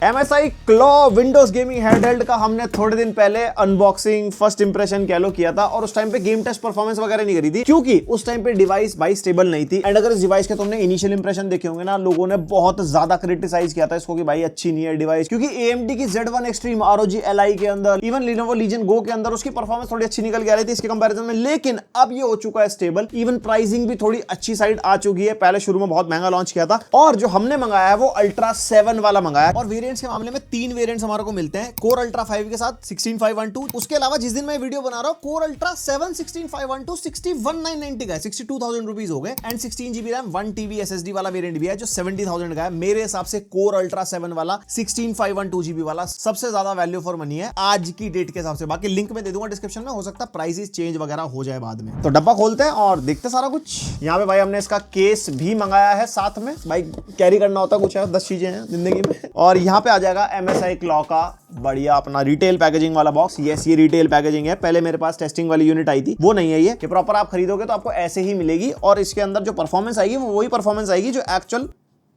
MSI claw Windows gaming handheld का हमने थोड़े दिन पहले अनबॉक्सिंग फर्स्ट इंप्रेशन कह लो किया था और उस टाइम पे गेम टेस्ट परफॉर्मेंस वगैरह नहीं करी थी क्योंकि उस टाइम पे डिवाइस भाई स्टेबल नहीं थी। एंड अगर इस डिवाइस के तुमने इनिशियल इंप्रेशन देखे होंगे ना, लोगों ने बहुत ज्यादा क्रिटिसाइज किया था इसको कि भाई अच्छी नहीं है डिवाइस, क्योंकि AMD की Z1 Extreme ROG Li के अंदर, इवन Lenovo Legion Go के अंदर उसकी परफॉर्मेंस थोड़ी अच्छी निकल के आ रही थी इसके कंपैरिजन में। लेकिन अब ये हो चुका है स्टेबल, इवन प्राइसिंग भी थोड़ी अच्छी साइड आ चुकी है। पहले शुरू में बहुत महंगा लॉन्च किया था और जो हमने मंगाया है वो अल्ट्रा 7 वाला मंगाया है। और वेरिएंट्स के मामले में 3 वेरिएंट्स हमारे को मिलते हैं, कोर अल्ट्रा 5 के साथ 16512। उसके अलावा जिस दिन मैं वीडियो बना रहा हूं कोर अल्ट्रा 7 16512 61990 का है, 62,000 रुपीस हो गए। And 16 GB RAM 1 TB SSD वाला वेरिएंट भी है जो 70,000 का है। मेरे हिसाब से कोर अल्ट्रा 7 वाला 16512 GB वाला सबसे ज्यादा वैल्यू फॉर मनी है आज की डेट के हिसाब से। बाकी लिंक में दे दूंगा डिस्क्रिप्शन में, हो सकता है प्राइसेस चेंज वगैरह हो जाए बाद में। तो डब्बा खोलते हैं और देखते सारा कुछ। यहाँ पे भाई हमने इसका केस भी मंगाया है साथ में, भाई कैरी करना होता कुछ है, 10 चीजें हैं जिंदगी में। और यहाँ पे आ जाएगा MSI क्लॉ का बढ़िया अपना रिटेल पैकेजिंग वाला बॉक्स। यस, ये रिटेल पैकेजिंग है। पहले मेरे पास टेस्टिंग वाली यूनिट आई थी, वो नहीं है ये, कि प्रॉपर आप खरीदोगे तो आपको ऐसे ही मिलेगी और इसके अंदर जो परफॉर्मेंस आएगी वो वही परफॉर्मेंस आएगी जो एक्चुअल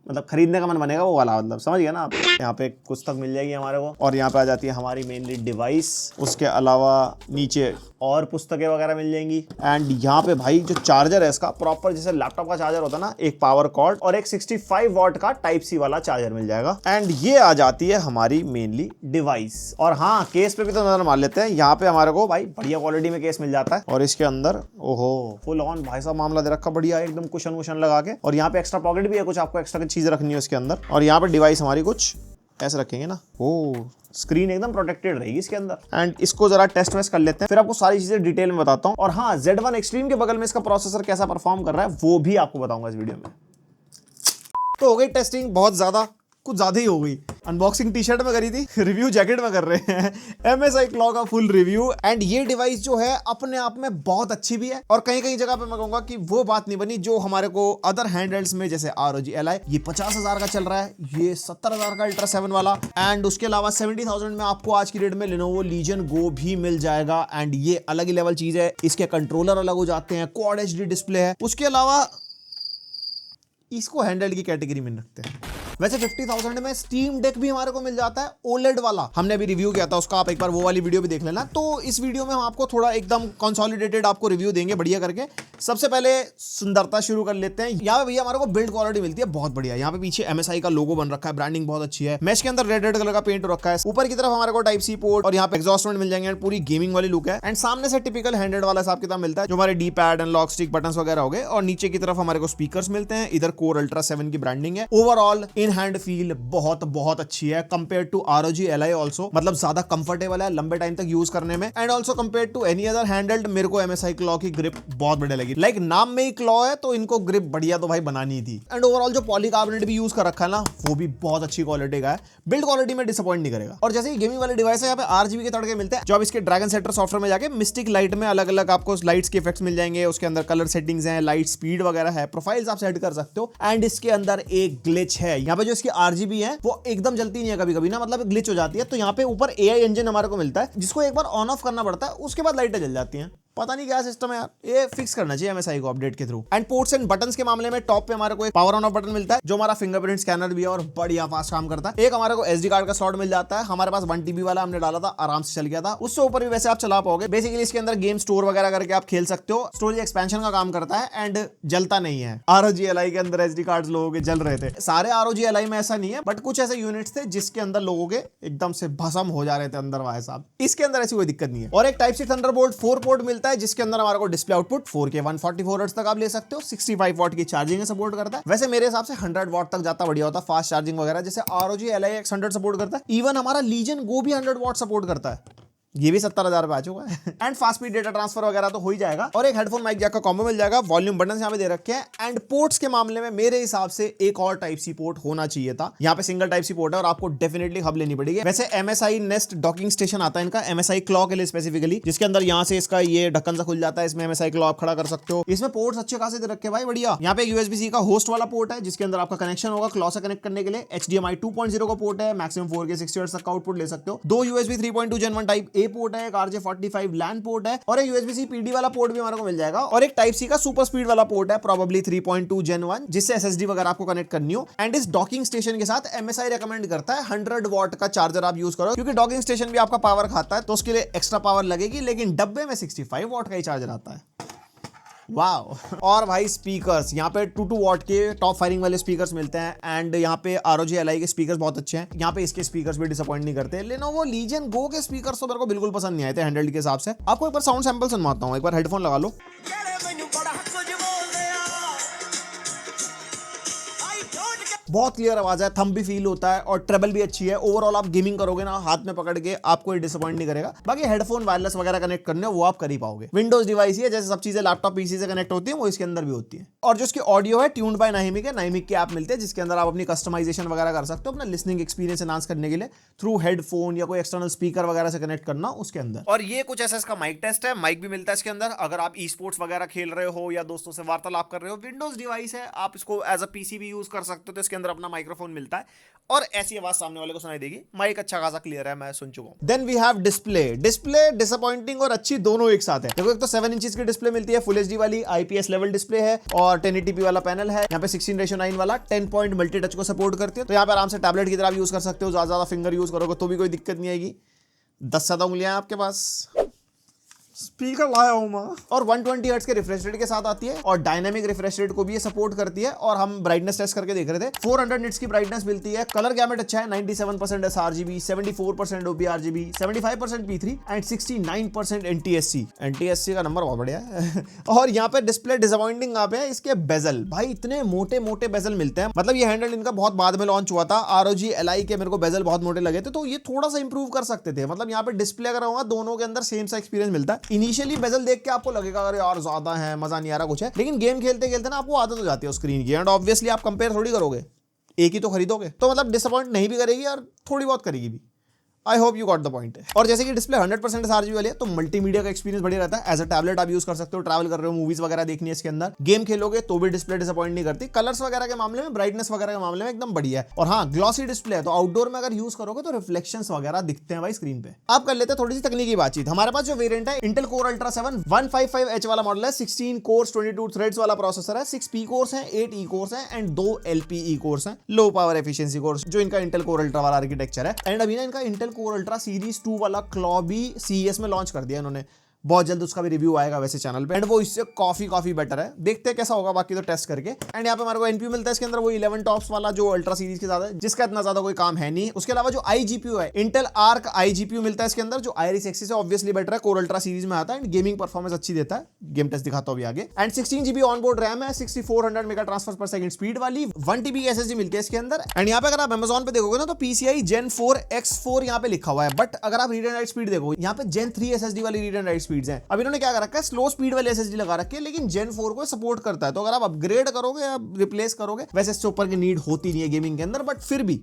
मतलब खरीदने का मन बनेगा वो वाला, मतलब समझ गया ना आप। यहाँ पे पुस्तक मिल जाएगी हमारे को और यहाँ पे आ जाती है हमारी मेनली डिवाइस। उसके अलावा नीचे और पुस्तकें वगैरह मिल जाएंगी। एंड यहाँ पे भाई जो चार्जर है इसका प्रॉपर जैसे लैपटॉप का चार्जर होता है ना, एक पावर कॉर्ड और एक 65 वॉट का टाइप सी वाला चार्जर मिल जाएगा। एंड ये आ जाती है हमारी मेनली डिवाइस। और हाँ, केस पे भी तो नजर मार लेते हैं। यहाँ पे हमारे को भाई बढ़िया क्वालिटी में केस मिल जाता है और इसके अंदर ओहो फुल ऑन भाई साहब मामला दे रखा बढ़िया एकदम कुशन वुशन लगा के। और यहाँ पे एक्स्ट्रा पॉकेट भी है, कुछ आपको एक्स्ट्रा चीज रखनी है उसके अंदर। और यहाँ पे डिवाइस हमारी कुछ ऐसे रखेंगे ना, ओ स्क्रीन एकदम प्रोटेक्टेड रहेगी इसके अंदर। एंड इसको जरा टेस्ट वेस्ट कर लेते हैं, फिर आपको सारी चीजें डिटेल में बताता हूँ। और हाँ, Z1 Extreme के बगल में इसका प्रोसेसर कैसा परफॉर्म कर रहा है वो भी आपको बताऊंगा इस वीडियो में। तो हो गई टेस्टिंग, बहुत ज्यादा कुछ ज्यादा ही हो गई। अनबॉक्सिंग टी शर्ट में करी थी, रिव्यू जैकेट में कर रहे हैं MSI क्लॉ का फुल रिव्यू। एंड ये डिवाइस जो है अपने आप में बहुत अच्छी भी है और कहीं कहीं जगह पे मैं कहूंगा कि वो बात नहीं बनी जो हमारे को अदर हैंडहेल्ड्स में जैसे ROG Li ये 50,000 का चल रहा है, ये 70,000 का अल्ट्रा 7 वाला। एंड उसके अलावा 70,000 में आपको आज की डेट में Lenovo Legion Go भी मिल जाएगा। एंड ये अलग ही लेवल चीज है, इसके कंट्रोलर अलग हो जाते हैं, क्वाड HD डिस्प्ले है। उसके अलावा इसको हैंडहेल्ड की कैटेगरी में रखते हैं। वैसे 50,000 में स्टीम डेक भी हमारे को मिल जाता है OLED वाला, हमने अभी रिव्यू किया था उसका, आप एक बार वो वाली वीडियो भी देख लेना। तो इस वीडियो में हम आपको थोड़ा एकदम कंसोलिडेटेड आपको रिव्यू देंगे बढ़िया करके। सबसे पहले सुंदरता शुरू कर लेते हैं। यहाँ पे भैया हमारे को बिल्ड क्वालिटी मिलती है बहुत बढ़िया। यहाँ पे पीछे MSI का लोगो बन रखा है, ब्रांडिंग बहुत अच्छी है। मैश के अंदर रेड कलर का पेंट रखा है। ऊपर की तरफ हमारे को टाइप सी पोर्ट और यहाँ पे एग्जॉस्ट मिल जाएंगे, पूरी गेमिंग वाली लुक है। एंड सामने से टिपिकल हैंडेड वाला हिसाब किताब मिलता है, जो हमारे D-पैड एंड लॉक स्टिक बटन वगैरह हो गए। और नीचे की तरफ हमारे को स्पीकर्स मिलते हैं। इधर कोर अल्ट्रा 7 की ब्रांडिंग है। ओवरऑल इन हैंड फील बहुत अच्छी है compare to ROG Li also, मतलब ज्यादा कंफर्टेबल है लंबे टाइम तक यूज करने में। And also compare to any other handheld मेरे को MSI क्लॉ की ग्रिप बहुत बढ़िया लगी। लाइक नाम में ही क्लॉ है तो इनको ग्रिप बढ़िया तो भाई बनानी थी। एंड ओवरऑल जो पॉलीकार्बोनेट भी यूज कर रखा है ना, वो भी बहुत अच्छी क्वालिटी का है। बिल्ड क्वालिटी में डिसअपॉइंट नहीं करेगा। और जैसे गेमिंग वाले डिवाइस है, यहाँ पे RGB के तड़के मिलते हैं, जो अब इसके ड्रैगन सेटर सॉफ्टवेयर में जाके मिस्टिक लाइट में अलग अलग आपको लाइट्स के इफेक्ट्स मिल जाएंगे। उसके अंदर कलर सेटिंग्स हैं, लाइट स्पीड वगैरह है, प्रोफाइल्स आप सेट कर सकते हो। एंड इसके अंदर एक ग्लिच है, यहाँ पे जो इसकी RGB है वो एकदम जलती नहीं है कभी कभी ना, मतलब ग्लिच हो जाती है। तो यहाँ पे ऊपर AI इंजन हमारे को मिलता है, जिसको एक बार ऑन ऑफ करना पड़ता है, उसके बाद लाइटें जल जाती हैं। पता नहीं क्या सिस्टम है यार, ये फिक्स करना चाहिए MSI को अपडेट के through. And ports and buttons के मामले में टॉप पे हमारे को एक पावर ऑन ऑफ बटन मिलता है, जो हमारा फिंगरप्रिंट स्कैनर भी है और बढ़िया फास्ट काम करता है। एक हमारे को SD कार्ड का स्लॉट मिल जाता है, हमारे पास 1 TB वाला हमने डाला था, आराम से चल गया था। उससे ऊपर भी वैसे आप चला पाओगे। बेसिकली इसके अंदर गेम स्टोर वगैरह करके आप खेल सकते हो, स्टोरेज एक्सपेंशन का काम करता है एंड जलता नहीं है। ROG Li के अंदर SD कार्ड लोगों के जल रहे थे, सारे ROG Li में ऐसा नहीं है, बट कुछ ऐसे यूनिट्स थे जिसके अंदर लोगों के एकदम से भस्म हो जा रहे थे अंदर भाई साहब। इसके अंदर ऐसी कोई दिक्कत नहीं है। और एक टाइप सी थंडरबोल्ट 4 पोर्ट मिलता है, जिसके अंदर हमारे डिस्प्ले आउटपुट 4K 144 हर्ट्ज तक आप ले सकते हो। 65 वॉट की चार्जिंग सपोर्ट करता है। वैसे मेरे हिसाब से 100 वॉट तक जाता बढ़िया होता, फास्ट चार्जिंग वगैरह, जैसे ROG Li X100 सपोर्ट करता है। इवन हमारा Legion Go भी 100 वॉट सपोर्ट करता है, ये भी 70,000 पे आ चुका है। And fast speed data transfer वगैरह तो हो ही जाएगा। और एक हेडफोन माइक जैक का कॉम्बो मिल जाएगा। वॉल्यूम बटन यहाँ पे दे रखे हैं। एंड पोर्ट्स के मामले में मेरे हिसाब से एक और टाइप सी पोर्ट होना चाहिए था। यहाँ पे सिंगल टाइप सी पोर्ट है और आपको डेफिनेटली हब लेनी पड़ेगी। वैसे MSI Nest डॉकिंग स्टेशन आता है इनका MSI क्लॉ के लिए स्पेसिफिकली, जिसके अंदर यहाँ से इसका ये ढक्कन सा खुल जाता है, इसमें MSI क्लॉ आप खड़ा कर सकते हो। इसमें पोर्ट्स अच्छे खासे दे रखे भाई बढ़िया। यहाँ पे USB-C का होस्ट वाला पोर्ट है, जिसके अंदर आपका कनेक्शन होगा क्लॉ से कनेक्ट करने के लिए। HDMI 2.0 का पोर्ट है, मैक्सिमम 4K 60 हर्ट्ज तक का आउटपुट ले सकते हो। 2 USB 3.2 Gen 1 type A port है, एक RJ45 लैन पोर्ट है और एक USB-C PD वाला पोर्ट भी हमारे को मिल जाएगा और एक टाइप सी का सुपर स्पीड वाला पोर्ट है, प्रोबेबली 3.2 Gen 1, जिससे SSD वगैरह आपको कनेक्ट करनी हो। एंड इस डॉकिंग स्टेशन के साथ MSI रेकमेंड करता है 100 वॉट का चार्जर आप यूज करो, क्योंकि डॉकिंग स्टेशन भी आपका पावर खाता है तो उसके लिए एक्स्ट्रा पावर लगेगी, लेकिन डब्बे में 65 वॉट का ही चार्जर आता है। वाओ। और भाई स्पीकर्स यहाँ पे 2 वॉट के टॉप फायरिंग वाले स्पीकर्स मिलते हैं एंड यहाँ पे ROG Ally के स्पीकर्स बहुत अच्छे हैं। यहाँ पे इसके स्पीकर्स भी डिसअपॉइंट नहीं करते। Lenovo Legion Go के स्पीकर्स तो मेरे को बिल्कुल पसंद नहीं आए थे हैंडल्ड के हिसाब से। आपको एक बार साउंड सैंपल सुनवाता हूँ, एक बार हेडफोन लगा लो। बहुत क्लियर आवाज है, थंब भी फील होता है और ट्रेबल भी अच्छी है। ओवरऑल आप गेमिंग करोगे ना हाथ में पकड़ के, आपको डिसअपॉइंट नहीं करेगा। बाकी हेडफोन वायरलेस वगैरह कनेक्ट करने वो आप कर ही पाओगे। विंडोज डिवाइस ही है, जैसे सब चीजें लैपटॉप पीसी से कनेक्ट होती है वो इसके अंदर भी होती है। और जो इसकी ऑडियो है ट्यून्ड बाय नाइमिक है, नाइमिक के ऐप मिलते हैं जिसके अंदर आप अपनी कस्टमाइजेशन वगैरह कर सकते हो अपना लिसनिंग एक्सपीरियंस एनहांस करने के लिए थ्रू हेडफोन या कोई एक्सटर्नल स्पीकर वगैरह से कनेक्ट करना उसके अंदर। और ये कुछ ऐसा इसका माइक टेस्ट है, माइक भी मिलता है इसके अंदर। अगर आप ई स्पोर्ट्स वगैरह खेल रहे हो या दोस्तों से वार्तालाप कर रहे हो, विंडोज डिवाइस है, आप इसको एज अ पीसी भी यूज कर सकते हो, तो इसके अंदर अपना माइक्रोफोन मिलता है और ऐसी आवाज सामने वाले को सुनाई देगी। माइक अच्छा खासा क्लियर है, मैं सुन चुका हूं। Then we have display. Display disappointing और अच्छी दोनों एक साथ है। देखो एक तो 7 इंचेस की डिस्प्ले मिलती है, फुल एचडी वाली IPS लेवल डिस्प्ले है और 1080p वाला पैनल है। यहाँ पे 16:9 वाला 10 पॉइंट मल्टी टच को सपोर्ट करती है, तो यहाँ पे आराम से टैबलेट की तरह यूज कर सकते हो। ज्यादा फिंगर यूज करोगे तो भी कोई दिक्कत नहीं आएगी। 10 ज्यादा उंगलियां आपके पास। स्पीकर लाया हूं मैं। और 120 हर्ट्ज के रिफ्रेश रेट के साथ आती है और डायनामिक रिफ्रेश रेट को भी ये सपोर्ट करती है। और हम ब्राइटनेस टेस्ट करके देख रहे थे, 400 निट्स की ब्राइटनेस मिलती है। कलर गैमेट अच्छा है, 97% sRGB, 74% OPRGB, 75% P3 and 69% NTSC। NTSC का नंबर बहुत बढ़िया है। और यहाँ पे डिस्प्ले डिसअपॉइंटिंग यहाँ पे है इसके बेजल। भाई इतने मोटे मोटे बेजल मिलते हैं, मतलब ये हैंडल इनका बहुत बाद में लॉन्च हुआ था। ROG Ally के मेरे को बेजल बहुत मोटे लगे थे, तो ये थोड़ा सा इंप्रूव कर सकते थे। मतलब यहाँ पे डिस्प्ले अगर होगा दोनों के अंदर सेम सा एक्सपीरियंस मिलता है। इनिशियली बेजल देख के आपको लगेगा अरे यार ज्यादा है, मजा नहीं आ रहा कुछ है, लेकिन गेम खेलते खेलते ना आपको आदत हो जाती है स्क्रीन की एंड ऑब्वियसली आप कंपेयर थोड़ी करोगे, एक ही तो खरीदोगे, तो मतलब डिसअपॉइंट नहीं भी करेगी और थोड़ी बहुत करेगी भी। I hope you got the point. और जैसे कि डिस्प्ले 100% sRGB वाली है, तो मल्टीमीडिया का एक्सपीरियंस बढ़िया रहता है। एज अ टैबलेट आप यूज कर सकते हो, ट्रैवल कर रहे हो, मूवीज वगैरह देखनी है इसके अंदर, गेम खेलोगे तो भी डिस्प्ले डिसअपॉइंट नहीं करती। कलर्स वगैरह के मामले में, ब्राइटनेस वगैरह के मामले में एकदम बढ़िया है। और हाँ, ग्लॉसी डिस्प्ले है, तो आउटडोर में अगर यूज करोगे तो रिफ्लेक्शंस वगैरह दिखते हैं भाई स्क्रीन पे। आप कर लेते हैं थोड़ी सी तकनीकी बातचीत। हमारे पास जो वेरिएंट है इंटेल कोर अल्ट्रा 7 155H वाला मॉडल है, 16 कोर्स 22 थ्रेड्स वाला प्रोसेसर है, 6 P कोर्स है, 8 E कोर्स है एंड 2 LPE कोर्स है, लो पावर एफिशिएंसी कोर्स, जो इनका इंटेल कोर अल्ट्रा वाला आर्किटेक्चर है। एंड अभी ना इनका इंटेल कोर अल्ट्रा सीरीज 2 वाला क्लॉ भी CES में लॉन्च कर दिया इन्होंने। बहुत जल्द उसका भी रिव्यू आएगा वैसे चैनल पे, एंड वो इससे काफी बेटर है। देखते हैं कैसा होगा, बाकी तो टेस्ट करके। एंड यहाँ पे हमारे को NPU मिलता है इसके अंदर, वो 11 टॉप्स वाला जो अल्ट्रा सीरीज के साथ है, जिसका इतना ज्यादा कोई काम है नहीं। उसके अलावा जो iGPU है, इंटेल आर्क iGPU मिलता है इसके अंदर, जो Iris Xe से ऑब्वियसली बेटर है, कोर अल्ट्रा सीरीज में आता है एंड गेमिंग परफॉर्मेंस अच्छी देता है। गेम टेस्ट दिखाता हूं अभी आगे। एंड 16GB ऑनबोर्ड रैम है, 6400 मेगा ट्रांसफर पर सेकंड स्पीड वाली, 1TB SSD मिलती है इसके अंदर। एंड यहाँ पे अगर आप Amazon पे देखोगे ना, तो PCI Gen 4 X4 यहाँ पे लिखा हुआ है, बट अगर आप रीड एंड राइट स्पीड देखोगे, यहाँ पे Gen 3 SSD वाली रीड एंड राइट स्पीड्स हैं। अब इन्होंने क्या रखा है, स्लो स्पीड वाले SSD लगा रखे हैं, लेकिन Gen 4 को सपोर्ट करता है। तो अगर आप अपग्रेड करोगे या रिप्लेस करोगे, वैसे इससे ऊपर की नीड होती नहीं है गेमिंग के अंदर, बट फिर भी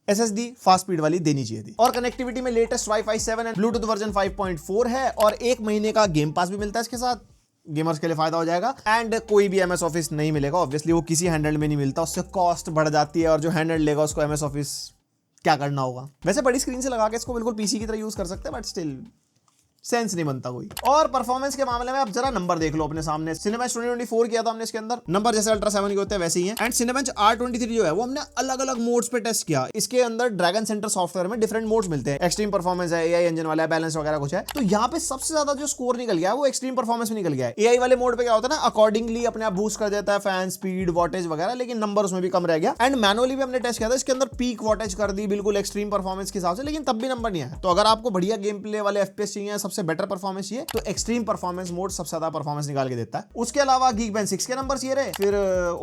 SSD फास्ट स्पीड वाली देनी चाहिए थी। और कनेक्टिविटी में latest Wi-Fi 7 and Bluetooth version 5.4 है और 1 महीने का गेम पास भी मिलता है इसके साथ। गेमर्स के लिए फायदा हो जाएगा। एंड कोई भी MS ऑफिस नहीं मिलेगा, ऑब्वियसली वो किसी हैंडल में नहीं मिलता, उससे कॉस्ट बढ़ जाती है और जो हैंडल लेगा उसको MS ऑफिस क्या करना होगा। वैसे बड़ी स्क्रीन से लगा के इसको बिल्कुल PC की तरह यूज कर सकते हैं, बट स्टिल सेंस नहीं बनता कोई। और परफॉर्मेंस के मामले में आप जरा नंबर देख लो अपने सामने। Cinebench 2024 किया था हमने इसके अंदर, नंबर जैसे अल्ट्रा 7 के होते हैं वैसे ही है। एंड Cinebench R23 जो है वो हमने अलग अलग मोड्स पे टेस्ट किया। इसके अंदर ड्रैगन सेंटर सॉफ्टवेयर में डिफरेंट मोड्स मिलते हैं, एक्सट्रीम परफॉर्मेंस है, AI इंजन वाला है, बैलेंस वगैरह कुछ है। तो यहाँ पे सबसे ज्यादा जो स्कोर निकल गया है वो एक्सट्रीम परफॉर्मेंस में निकल गया है। AI वाले मोड पे क्या होता है ना, अकॉर्डिंगली अपने आप बूस्ट कर देता है फैन स्पीड, वॉटेज वगैरह, लेकिन नंबर उसमें भी कम रह गया। एंड मैनुअली भी हमने टेस्ट किया था, इसके अंदर पीक वॉटेज कर दी बिल्कुल एक्सट्रीम परफॉर्मेंस के हिसाब से, लेकिन तब भी नंबर नहीं आया। तो अगर आपको बढ़िया गेम प्ले वाले FPS चाहिए, सबसे बेटर परफॉर्मेंस तो एक्सट्रीम परफॉर्मेंस मोड सबसे ज्यादा परफॉर्मेंस निकाल के देता है। उसके अलावा Geekbench 6 के नंबर ये रहे। फिर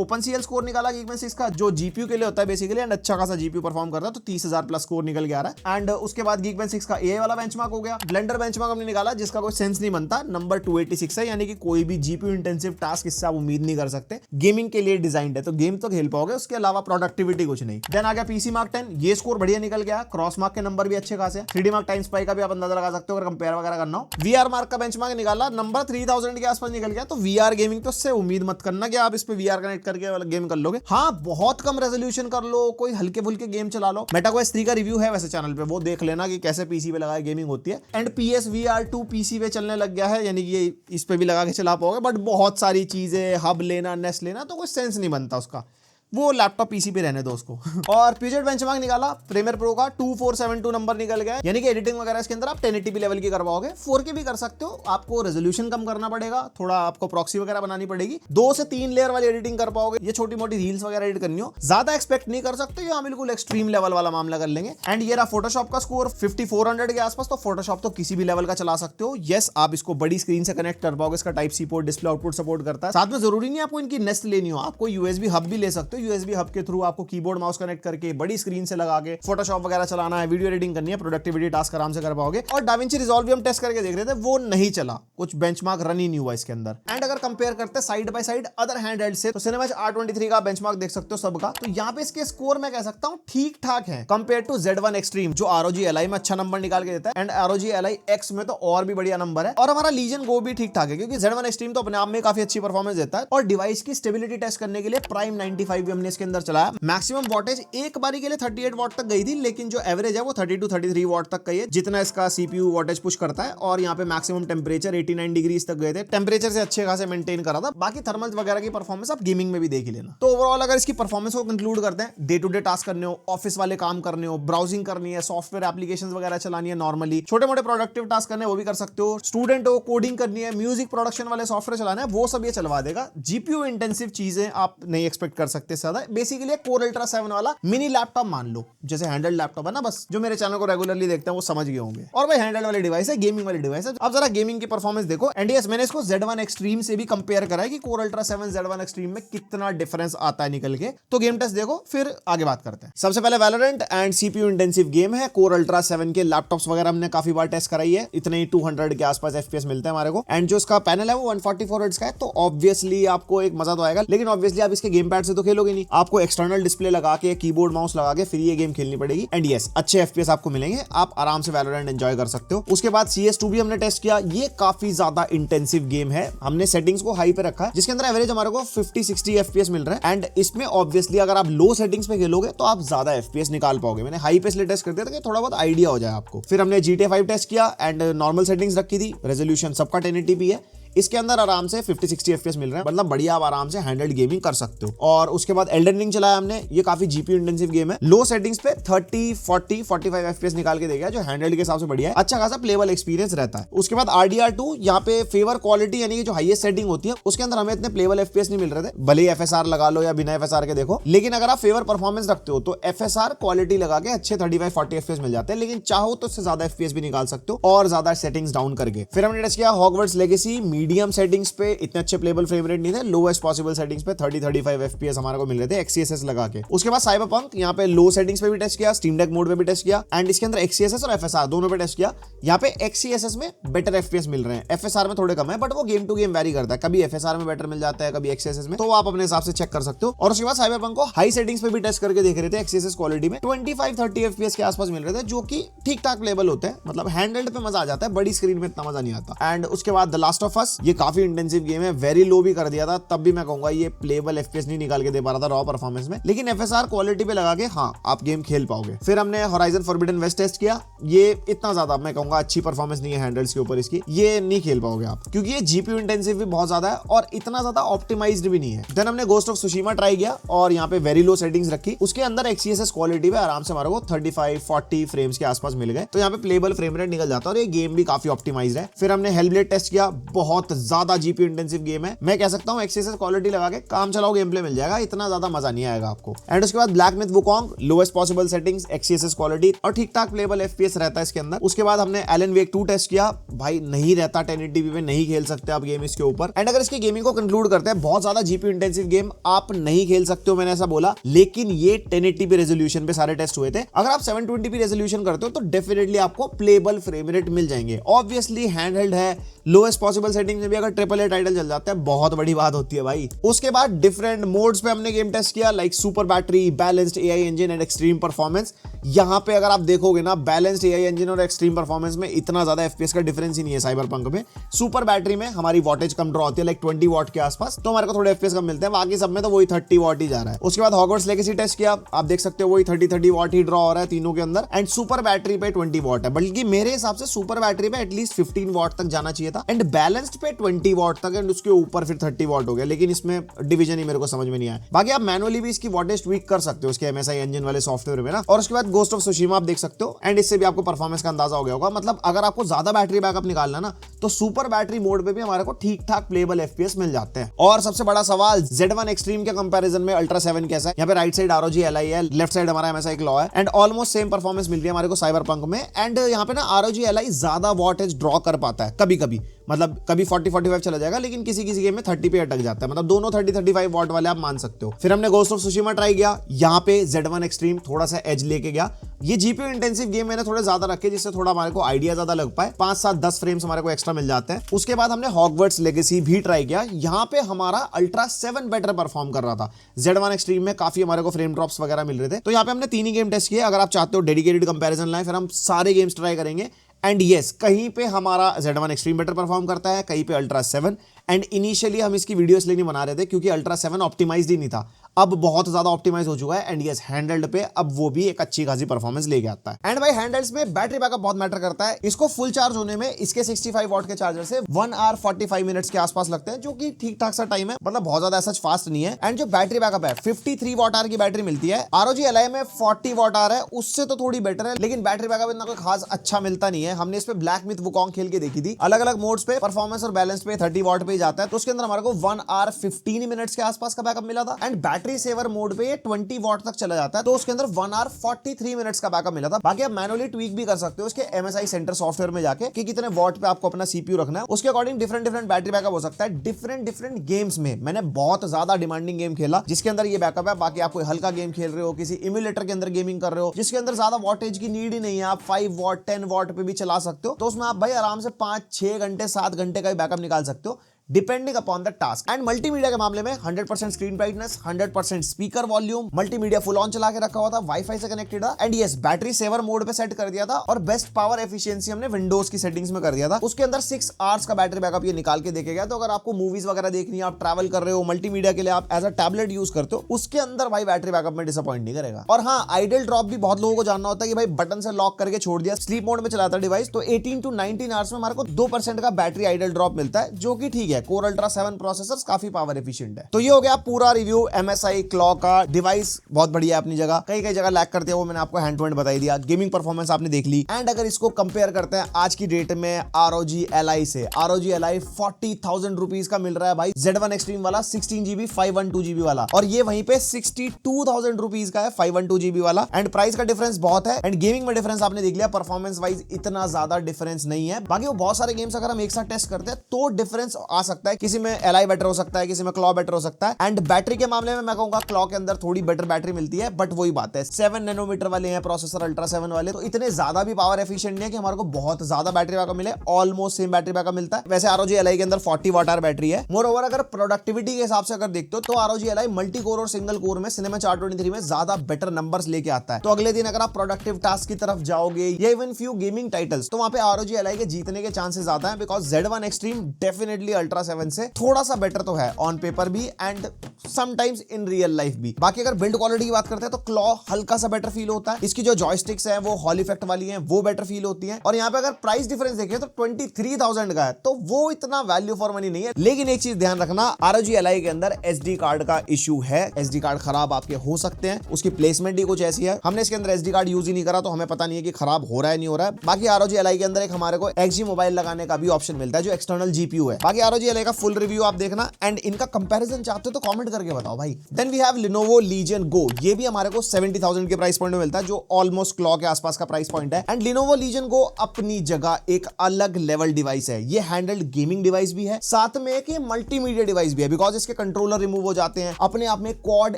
OpenCL स्कोर निकाला Geekbench 6 का, जो GPU के लिए होता है बेसिकली, एंड अच्छा खासा GPU परफॉर्म करता है, तो 30,000 प्लस स्कोर निकल के आ रहा है। एंड उसके बाद Geekbench 6 का AI वाला बेंचमार्क हो गया। ब्लेंडर बेंचमार्क हमने निकाला, जिसका कोई सेंस नहीं बनता, नंबर 286 है, यानी कि कोई भी GPU इंटेंसिव टास्क इससे आप उम्मीद नहीं कर सकते। गेमिंग के लिए डिजाइंड है, तो गेम तो खेल पाओगे, उसके अलावा प्रोडक्टिविटी कुछ नहीं। देन आ गया PC Mark 10, ये स्कोर बढ़िया निकल गया। क्रॉस मार्क के नंबर भी अच्छे खासे। 3D Mark Time Spy का भी आप अंदाजा लगा सकते हो अगर कंपेयर वगैरह करना हो। वीआर मार्क का बेंचमार्क निकाला, नंबर 3000 के आसपास निकल गया। तो वीआर गेमिंग तो उससे उम्मीद मत करना कि आप इस पे वीआर कनेक्ट करके गेम कर लोगे। हाँ, बहुत कम रेजोल्यूशन कर लो, कोई हल्के फुल्के गेम चला लो। मेटाक्वेस्ट 3 का रिव्यू है वैसे चैनल पे, वो देख लेना कि कैसे पीसी पे लगाए गेमिंग होती है। एंड PSVR 2 पीसी पे चलने लग गया है, यानी कि ये इस पे भी लगा के चला पाओगे। बट बहुत सारी चीजें, हब लेना, नेस्ट लेना, तो कोई सेंस नहीं बनता उसका, वो लैपटॉप पीसी पे रहने दो उसको। और पीजेड बेंचमार्क निकाला प्रीमियर प्रो का 2472 नंबर निकल गया, यानी कि एडिटिंग वगैरह इसके अंदर आप 1080p लेवल की करवाओगे। 4K भी कर सकते हो, आपको रेजोल्यूशन कम करना पड़ेगा, थोड़ा आपको प्रॉक्सी वगैरह बनानी पड़ेगी। 2 से 3 लेयर वाली एडिटिंग कर पाओगे। ये छोटी मोटी रील्स वगैरह एडिट करनी हो, ज्यादा एक्सपेक्ट नहीं कर सकते, यहाँ बिल्कुल एक्सट्रीम लेवल वाला मामला कर लेंगे। एंड ये रहा फोटोशॉप का स्कोर 5400 के आसपास। तो फोटोशॉप तो किसी भी लेवल का चला सकते हो। यस, आप इसको बड़ी स्क्रीन से कनेक्ट कर पाओगे, इसका type C port, display output support करता है। साथ में जरूरी नहीं आपको इनकी नेस्ट लेनी हो, आपको USB हब भी ले सकते हो। USB हब के थ्रू आपको कीबोर्ड माउस कनेक्ट करके बड़ी स्क्रीन से लगा के फोटोशॉप वगैरह चलाना है, वीडियो एडिटिंग करनी है, प्रोडक्टिविटी टास्क आराम से कर पाओगे। और डाविंची रिजॉल्व भी हम टेस्ट करके देख रहे थे, वो नहीं चला, कुछ बेंचमार्क रन ही नहीं हुआ इसके अंदर। एंड अगर कंपेयर करते हैं side by side other handheld से, तो सिनेमैच R23 का बेंचमार्क देख सकते हो सबका। तो यहाँ पे इसके स्कोर मैं कह सकता हूँ ठीक ठाक है कंपेयर टू Z1 एक्सट्रीम, जो ROG Ally में अच्छा नंबर निकाल के देता है। एंड ROG Ally X में तो और भी बढ़िया नंबर है। और हमारा लीजन गो भी ठीक ठाक है, क्योंकि Z1 एक्सट्रीम तो अपने आप में काफी अच्छी परफॉर्मेंस देता है। और डिवाइस की स्टेबिलिटी टेस्ट करने के लिए प्राइम 95 भी हमने इसके अंदर चलाया। मैक्सिमम वोल्टेज एक बारी के लिए 38 वॉट तक गई थी, लेकिन जो एवरेज है वो 32 33 वॉट तक का है, जितना इसका CPU वोल्टेज पुश करता है। और यहाँ पे मैक्सिमम टेम्परेचर 89 डिग्रीज तक गए थे, टेम्परेचर से अच्छे खासे मेंटेन करा था। बाकी थर्मल्स वगैरह की परफॉर्मेंस आप गेमिंग में भी देख ही लेना। तो ओवरऑल अगर इसकी परफॉर्मेंस को कंक्लूड करते हैं, डे टू डे टास्क करने हो, ऑफिस वाले काम करने हो, ब्राउजिंग करनी है, सॉफ्टवेयर एप्लीकेशंस वगैरह चलानी है, नॉर्मली छोटे मोटे प्रोडक्टिव टास्क करने वो भी कर सकते हो। स्टूडेंट हो, कोडिंग करनी है, म्यूजिक प्रोडक्शन वाले सॉफ्टवेयर चलाना है, वो सब ये चलवा देगा। GPU इंटेंसिव चीजें आप नहीं एक्सपेक्ट कर सकते ज्यादा। बेसिकली Core Ultra 7 वाला मिनी लैपटॉप मान लो, जैसे हैंडल लैपटॉप है ना, बस जो मेरे चैनल को रेगुलरली देखते हैं वो समझ गए होंगे। और भाई हैंडल वाली डिवाइस है, गेमिंग वाली डिवाइस है। अब जरा गेमिंग की परफॉर्मेंस देखो। एंड यस, मैंने इसको Z1 एक्सट्रीम से भी कंपेयर करा है कि Core Ultra 7 Z1 एक्सट्रीम में कितना डिफरेंस आता है निकल के। तो गेम टेस्ट देखो, फिर आगे बात करते हैं। सबसे पहले Valorant and CPU intensive game है। Core Ultra 7 के लैपटॉप्स वगैरह हमने काफी बार टेस्ट कराई है, इतने ही 200 के आसपास FPS मिलते हैं हमारे को। एंड जो इसका पैनल है वो 144 हर्ट्ज का है, तो ऑब्वियसली आपको एक मजा तो आएगा। लेकिन ऑब्वियसली आप इसके गेम पैड से तो खेलोगे नहीं, आपको एक्सटर्नल डिस्प्ले लगा के, कीबोर्ड माउस लगा के फिर ये गेम खेलनी पड़ेगी। एंड यस, अच्छे FPS आपको मिलेंगे, आप आराम से Valorant एंजॉय कर सकते हो। उसके बाद CS2 भी हमने टेस्ट किया। ये काफी ज्यादा इंटेंसिव गेम है। हमने सेटिंग्स को हाई पे रखा है, जिसके अंदर एवरेज हमारे को 50-60 FPS मिल रहा है। एंड इसमें ऑब्वियसली अगर आप लो सेटिंग्स पे खेलोगे तो आप ज्यादा FPS निकाल पाओगे। मैंने हाई पे इसलिए टेस्ट कर दिया था कि थोड़ा बहुत आइडिया हो जाए आपको। फिर हमने GTA 5 टेस्ट किया एंड नॉर्मल सेटिंग्स रखी थी। रेजोल्यूशन सबका 1080p है। इसके अंदर आराम से 50-60 FPS मिल रहा है, मतलब बढ़िया, आप आराम से हैंडल्ड गेमिंग कर सकते हो। और उसके बाद एल्डन रिंग चलाया हमने। ये काफी GPU इंटेंसिव गेम है। लो सेटिंग्स पे 30, 40, 45 FPS निकाल के देगा, जो हैंडल्ड के हिसाब से बढ़िया है। अच्छा खासा प्लेबल एक्सपीरियंस रहता है। उसके बाद RDR2, यहाँ पे फेवर क्वालिटी यानी कि जो हाईएस्ट सेटिंग होती है उसके अंदर हमें इतने प्लेबल FPS नहीं मिल रहे थे। भले ही FSR लगा लो या बिना FSR के देखो, लेकिन अगर आप फेवर परफॉर्मेंस रखते हो तो FSR क्वालिटी लगा के अच्छे 35-40 FPS मिल जाते हैं। लेकिन चाहो तो उससे ज्यादा FPS भी निकाल सकते हो और ज्यादा सेटिंग्स डाउन करके। फिर हमने टेस्ट किया हॉगवर्ट्स लेगेसी। मीडियम सेटिंग्स पे इतने अच्छे प्लेबल फ्रेम रेट नहीं थे, लोएस्ट पॉसिबल सेटिंग्स पे 30-35 FPS हमारे को मिल रहे थे XeSS लगा के। उसके बाद साइबरपंक, यहाँ पे लो सेटिंग्स पे भी टेस्ट किया, स्टीम डेक मोड पे भी टेस्ट किया। एंड इसके अंदर XeSS और FSR दोनों पे टेस्ट किया। यहाँ पे XeSS में बेटर FPS मिल रहे हैं, FSR में थोड़े कम है, बट वो गेम टू गेम वेरी करता है। कभी FSR में बेटर मिल जाता है, कभी XeSS में, तो आप अपने हिसाब से चेक कर सकते हो। और उसके बाद साइबरपंक को हाई सेटिंग्स पे भी टेस्ट करके देख रहे थे। XeSS क्वालिटी में 25-30 FPS के आसपास मिल रहे थे, जो कि ठीक ठाक प्लेबल होते हैं। मतलब हैंडहेल्ड पे मजा आ जाता है, बड़ी स्क्रीन में इतना मजा नहीं आता। एंड उसके बाद द लास्ट ऑफ अस, ये काफी इंटेंसिव गेम है, वेरी लो भी कर दिया था, तब भी मैं कहूंगा ये प्लेबल FPS नहीं निकाल के दे पा रहा था रॉ परफॉर्मेंस में। लेकिन FSR क्वालिटी पे लगा के हाँ आप गेम खेल पाओगे। फिर हमने होराइजन फॉरबिडन वेस्ट टेस्ट किया। ये इतना ज्यादा मैं कहूंगा अच्छी परफॉर्मेंस नहीं है हैंडल्स के ऊपर इसकी, ये नहीं खेल पाओगे आप, क्योंकि ये GPU इंटेंसिव भी बहुत ज्यादा है और इतना ज्यादा ऑप्टिमाइज्ड भी नहीं है। देन हमने गोस्ट ऑफ सुशीमा ट्राई किया और यहाँ पे वेरी लो सेटिंग्स रखी। उसके अंदर XeSS क्वालिटी पे आराम से हमारे को 35-40 फ्रेम्स के आसपास मिल गए, तो यहाँ पे प्लेबल फ्रेम रेट निकल जाता है और ये गेम भी काफी ऑप्टिमाइज्ड है। फिर हमने हेलब्लेड टेस्ट किया। बहुत ज्यादा GPU इंटेंसिव गेम है, मैं कह सकता हूँ XeSS क्वालिटी लगा के काम चलाओ गेम प्ले मिल जाएगा, इतना ज्यादा मजा नहीं आएगा आपको। एंड उसके बाद black myth Wukong, lowest possible settings, XeSS quality और ठीक ठाक प्लेबल FPS रहता है इसके अंदर। उसके बाद हमने एलन वेक 2 टेस्ट किया। भाई नहीं रहता 1080p पे, नहीं खेल सकते आप गेम इसके ऊपर। एंड अगर इसकी गेमिंग को कंक्लूड करते हैं, बहुत ज्यादा GPU इंटेंसिव गेम आप नहीं खेल सकते हो, मैंने ऐसा बोला, लेकिन ये 1080p रेजोल्यूशन पे सारे टेस्ट हुए थे। अगर आप 720p रेजोल्यूशन करते हो तो डेफिनेटली आपको प्लेबल फ्रेम रेट मिल जाएंगे। ऑब्वियसली हैंडहेल्ड है, लोएस्ट पॉसिबल सेटिंग सेटिंग में भी अगर ट्रिपल ए टाइटल चल जाता है बहुत बड़ी बात होती है भाई। उसके बाद डिफरेंट मोड्स पे हमने गेम टेस्ट किया, like super battery, balanced AI engine and extreme performance. यहाँ पे अगर आप देखोगे ना, बैलेंस्ड एआई इंजन और एक्सट्रीम परफॉर्मेंस में इतना ज्यादा एफपीएस का डिफरेंस ही नहीं है साइबरपंक में। सुपर बैटरी में हमारी वॉटेज कम ड्रॉ होती है, लाइक 20 वॉट के आसपास, तो हमारे को थोड़े एफपीएस कम मिलते हैं। बाकी सब में तो वही 30 वॉट ही जा रहा है। उसके बाद हॉगवर्ट्स लेगेसी टेस्ट किया, आप देख सकते हो वही 30 वॉट ही ड्रॉ हो रहा है तीनों के अंदर। एंड सुपर बैटरी पे 20 वॉट है, बल्कि मेरे हिसाब से सुपर बैटरी पे एटलीस्ट 15 वॉट तक जाना चाहिए था। एंड बैलेंस्ड पे 20 वॉट तक, एंड उसके ऊपर फिर 30 वॉट हो गया, लेकिन इसमें डिवीजन ही मेरे को समझ में नहीं आया। बाकी आप मैनुअली भी इसकी वॉटेज ट्वीक कर सकते हो उसके एमएसआई इंजन वाले सॉफ्टवेयर में ना। और उसके बाद गोस्ट ऑफ सुशीमा आप देख सकते हो, एंड इससे भी आपको परफॉर्मेंस का अंदाजा हो गया होगा। मतलब अगर आपको ज्यादा बैटरी बैकअप निकालना ना, तो सुपर बैटरी मोड पे भी हमारे को ठीक ठाक प्लेबल एफपीएस मिल जाते हैं। और सबसे बड़ा सवाल, Z1 एक्सट्रीम के कंपैरिजन में अल्ट्रा 7 कैसा है? यहाँ पे राइट साइड ROG Ally है, लेफ्ट साइड हमारा MSI क्लॉ है, एंड ऑलमोस्ट सेम परफॉर्मेंस मिल रही है हमारे को साइबरपंक में। एंड यहाँ पे ना ROG Ally ज्यादा वॉटेज ड्रॉ कर पाता है कभी कभी, मतलब कभी 40-45 चला जाएगा, लेकिन किसी किसी गेम में 30 पे अटक जाता है। मतलब दोनों 30-35 वॉट वाले आप मान सकते हो। फिर हमने गोस्ट ऑफ सुशीमा ट्राई किया, यहाँ पे Z1 एक्सट्रीम थोड़ा सा एज लेके गया। ये जीपीयू इंटेंसिव गेम मैंने थोड़े ज्यादा रखे, जिससे थोड़ा हमारे को आइडिया ज्यादा लग पाए, 5-7-10 फ्रेम्स हमारे को एक्स्ट्रा मिल जाते हैं। उसके बाद हमने हॉगवर्ट्स लेगेसी भी ट्राई किया, यहाँ पे हमारा अल्ट्रा 7 बेटर परफॉर्म कर रहा था। Z1 एक्सट्रीम में काफी हमारे को फ्रेम ड्रॉप्स वगैरह मिल रहे थे। तो यहाँ पे हमने 3 ही गेम टेस्ट किए। अगर आप चाहते हो डेडिकेटेड कंपैरिजन लाएं, फिर हम सारे गेम्स ट्राई करेंगे। एंड यस, कहीं पे हमारा Z1 एक्सट्रीम बेटर परफॉर्म करता है, कहीं पे अल्ट्रा 7। एंड इनिशियली हम इसकी वीडियो इसलिए नहीं बना रहे थे क्योंकि अल्ट्रा 7 ऑप्टिमाइज्ड ही नहीं था, अब बहुत ज्यादा ऑप्टिमाइज हो चुका है। एंड यस, हैंडल्ड पे अब वो भी एक अच्छी खासी परफॉर्मेंस लेके आता है। एंड भाई हैंडल्स में बैटरी बैकअप बहुत मैटर करता है। इसको फुल चार्ज होने में इसके 65 वॉट के चार्जर से 1 आवर 45 मिनट्स के आसपास लगते हैं, जो कि ठीक ठाक सा टाइम है, मतलब बहुत ज्यादा ऐसा फास्ट नहीं है। एंड जो बैटरी बैकअप है 53 वॉट आवर की बैटरी मिलती है। ROG Ally में 40 वॉट आवर है, उससे तो थोड़ी बेटर है, लेकिन बैटरी बैकअप इतना कोई खास अच्छा मिलता नहीं है। हमने इस पे ब्लैक मिथ वुकोंग खेल के देखी थी, अलग अलग मोड्स पे परफॉर्मेंस और बैलेंस पे 30 वॉट पे ही जाता है, तो उसके अंदर हमारे को 1 आवर 15 मिनट्स के आसपास का बैकअप मिला था। एंड बैटरी सेवर मोड पे 20 वॉट तक चला जाता है, तो उसके अंदर 1 आवर 43 मिनट्स का बैकअप मिला था। बाकी आप मैनुअली ट्वीक भी कर सकते हो उसके MSI सेंटर सॉफ्टवेयर में जाके कि कितने वॉट पे आपको अपना CPU रखना है, उसके अकॉर्डिंग डिफरेंट बैटरी बैकअप हो सकता है। डिफरेंट गेम्स में मैंने बहुत ज्यादा डिमांडिंग गेम खेला जिसके अंदर ये बैकअप है। बाकी आप कोई हल्का गेम खेल रहे हो, किसी इम्यूलेटर के अंदर गेमिंग कर रहे हो जिसके अंदर ज्यादा वॉटेज की नीड ही नहीं है, आप 5 वॉट 10 वॉट पे भी चला सकते हो, तो उसमें आप भाई आराम से 5-6 घंटे 7 घंटे का बैकअप निकाल सकते हो, depending upon the task. And multimedia के मामले में 100% screen brightness, 100% speaker volume, multimedia full on चला के रखा हुआ था, वाईफाई से कनेक्टेड था। And yes, battery saver mode पे सेट कर दिया था, और बेस्ट पावर एफिशिएंसी हमने विंडोज की सेटिंग्स में कर दिया था। उसके अंदर 6 आवर्स का बैटरी बैकअप ये निकाल के देखेगा। तो अगर आपको मूवीज वगैरह देखनी है, आप ट्रैवल कर रहे हो, मल्टीमीडिया के लिए आप एज अ टैबलेट यूज करते हो, उसके अंदर भाई बैटरी बैकअप में डिसअपॉइंट नहीं करेगा। और हाँ, आइडल ड्रॉप भी बहुत लोगों को जानना होता है कि भाई बटन से लॉक करके छोड़ दिया, स्लीप मोड में चलाता डिवाइस, तो 18 to 19 आवर्स में हमारे को 2% का बैटरी आइडल ड्रॉप मिलता है, जो कि ठीक है। कोर अल्ट्रा 7 प्रोसेसर्स काफी पावर एफिशिएंट है। तो ये हो गया पूरा रिव्यू MSI क्लॉ का। डिवाइस बहुत बढ़िया है अपनी जगह, कई जगह लैग करते हैं, वो मैंने आपको हैंड टू हैंड बता दिया। गेमिंग परफॉर्मेंस आपने देख ली। एंड अगर इसको कंपेयर करते हैं आज की डेट में ROG Ally से, ROG Ally 40,000 रुपीज का मिल रहा है भाई, Z1 एक्सट्रीम वाला 16GB 512GB वाला, और ये वहीं पे 62,000 रुपीज का है 512GB वाला। एंड प्राइस का डिफरेंस बहुत है। एंड गेमिंग में डिफरेंस आपने देख लिया, परफॉर्मेंस वाइज इतना ज्यादा डिफरेंस नहीं है। बाकी वो बहुत सारे गेम्स अगर हम एक साथ टेस्ट करते हैं तो डिफरेंस आ सकता है, किसी में Ally बेटर हो सकता है, किसी में क्लॉ बेटर हो सकता है। एंड बैटरी के मामले में मैं कहूंगा क्लॉ के अंदर थोड़ी बेटर बैटरी मिलती है, बट वही बात है 7 नैनोमीटर वाले हैं प्रोसेसर अल्ट्रा 7 वाले, तो इतने ज्यादा भी पावर एफिशिएंट नहीं है कि हमारे को बहुत ज्यादा बैटरी बैकअप मिले, ऑलमोस्ट सेम बैटरी बैकअप मिलता है। वैसे ROG Ally के अंदर 40 वॉट आवर बैटरी है। मोर ओवर अगर प्रोडक्टिविटी के हिसाब से अगर देखते हो तो ROG Ally मल्टी कोर और सिंगल कोर में सिनेमा 423 में ज्यादा बेटर नंबर्स लेके आता है। तो अगले दिन अगर आप प्रोडक्टिव टास्क की तरफ जाओगे या इवन फ्यू गेमिंग टाइटल्स, तो वहां पे ROG Ally के जीतने के चांसेस ज्यादा है, because Z1 extreme definitely ultra 7 से थोड़ा सा बेटर तो है ऑन पेपर भी and sometimes in real life भी। बाकी अगर बिल्ड क्वालिटी की बात करते हैं तो क्लॉ हल्का सा बेटर फील होता है, इसकी जो जॉयस्टिक्स है वो हॉल इफेक्ट वाली हैं, वो बेटर फील होती हैं। और यहाँ पे अगर प्राइस डिफरेंस देखें तो 23,000 का है, तो वो इतना वैल्यू फॉर मनी नहीं है। लेकिन एक चीज ध्यान रखना, ROG Ally के अंदर SD कार्ड का इशू है, SD कार्ड खराब आपके हो सकते हैं, उसकी प्लेसमेंट ही कुछ ऐसी है। हमने इसके अंदर SD कार्ड यूज ही नहीं करा, तो हमें पता नहीं है कि खराब हो रहा है नहीं हो रहा है। बाकी ROG Ally के अंदर एक हमारे को XG मोबाइल लगाने का भी ऑप्शन मिलता है, जो एक्सटर्नल GPU है। बाकी ROG Ally का फुल रिव्यू आप देखना, एंड इनका कंपैरिजन चाहते हो तो कमेंट कमेंट करके बताओ भाई। Then we have Lenovo Legion Go, ये भी हमारे को 70,000 के प्राइस पॉइंट में मिलता है, जो ऑलमोस्ट क्लॉ के आसपास का प्राइस पॉइंट है। एंड Lenovo Legion Go अपनी जगह एक अलग लेवल डिवाइस है। ये हैंडल्ड गेमिंग डिवाइस भी है, साथ में एक ये मल्टीमीडिया डिवाइस भी है, बिकॉज इसके कंट्रोलर रिमूव हो जाते हैं। अपने आप में क्वाड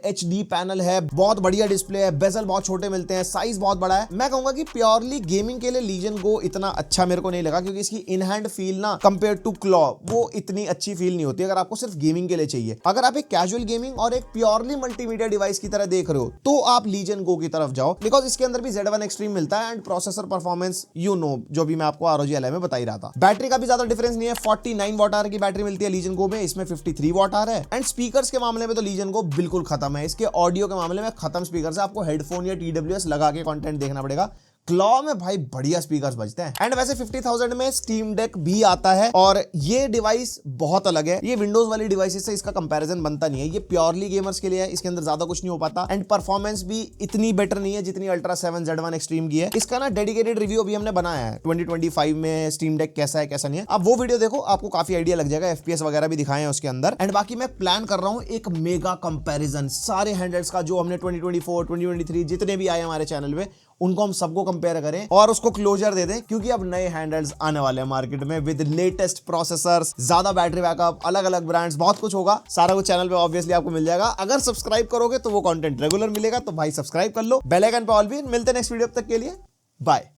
HD पैनल है, बहुत बढ़िया डिस्प्ले है, बेजल बहुत छोटे मिलते हैं, साइज बहुत बड़ा है। मैं कहूंगा कि प्योरली गेमिंग के लिए Legion Go इतना अच्छा मेरे को नहीं लगा, क्योंकि इसकी इन हैंड फील ना कंपेयर टू क्लॉ वो इतनी अच्छी फील नहीं होती। अगर आपको सिर्फ गेमिंग के लिए चाहिए, अगर आप एक कैजुअल गेमिंग और एक प्योरली मल्टीमीडिया डिवाइस की तरह देख रहे हो, तो आप Legion Go की तरफ जाओ, बिकॉज इसके अंदर भी Z1 Extreme मिलता है एंड प्रोसेसर परफॉर्मेंस जो भी मैं आपको ROG Ally में बता ही रहा था। बैटरी का भी ज्यादा डिफरेंस नहीं है, 49 वॉट आवर की बैटरी मिलती है Legion Go में, इसमें 53 वॉट आवर है। एंड स्पीकर्स के मामले में तो Legion Go बिल्कुल खत्म है, इसके ऑडियो के मामले में खत्म स्पीकर है, आपको हेडफोन या TWS लगा के कंटेंट देखना पड़ेगा। क्लॉ में भाई बढ़िया स्पीकर्स बजते हैं। एंड वैसे 50,000 में स्टीम डेक भी आता है, और ये डिवाइस बहुत अलग है, ये विंडोज वाली डिवाइसेस से इसका कंपैरिजन बनता नहीं है, ये प्योरली गेमर्स के लिए है, इसके अंदर ज्यादा कुछ नहीं हो पाता। एंड परफॉर्मेंस भी इतनी बेटर नहीं है जितनी Ultra 7 Z1 Extreme की है। इसका ना डेडिकेटेड रिव्यू भी हमने बनाया है 2025 में, स्टीम डेक कैसा है कैसा नहीं है, आप वो वीडियो देखो, आपको काफी आइडिया लग जाएगा। FPS वगैरह भी दिखाए हैं उसके अंदर। एंड बाकी मैं प्लान कर रहा हूँ एक मेगा कंपैरिजन सारे हैंडल्स का, जो हमने 2024 2023 जितने भी आए हमारे चैनल पे, उनको हम सबको कंपेयर करें और उसको क्लोजर दे दें, क्योंकि अब नए हैंडल्स आने वाले हैं मार्केट में विद लेटेस्ट प्रोसेसर्स, ज्यादा बैटरी बैकअप, अलग अलग ब्रांड्स, बहुत कुछ होगा। सारा कुछ चैनल पे ऑब्वियसली आपको मिल जाएगा। अगर सब्सक्राइब करोगे तो वो कंटेंट रेगुलर मिलेगा, तो भाई सब्सक्राइब कर लो, बेल आइकन पे ऑल भी। मिलते हैं नेक्स्ट वीडियो, तक के लिए बाय।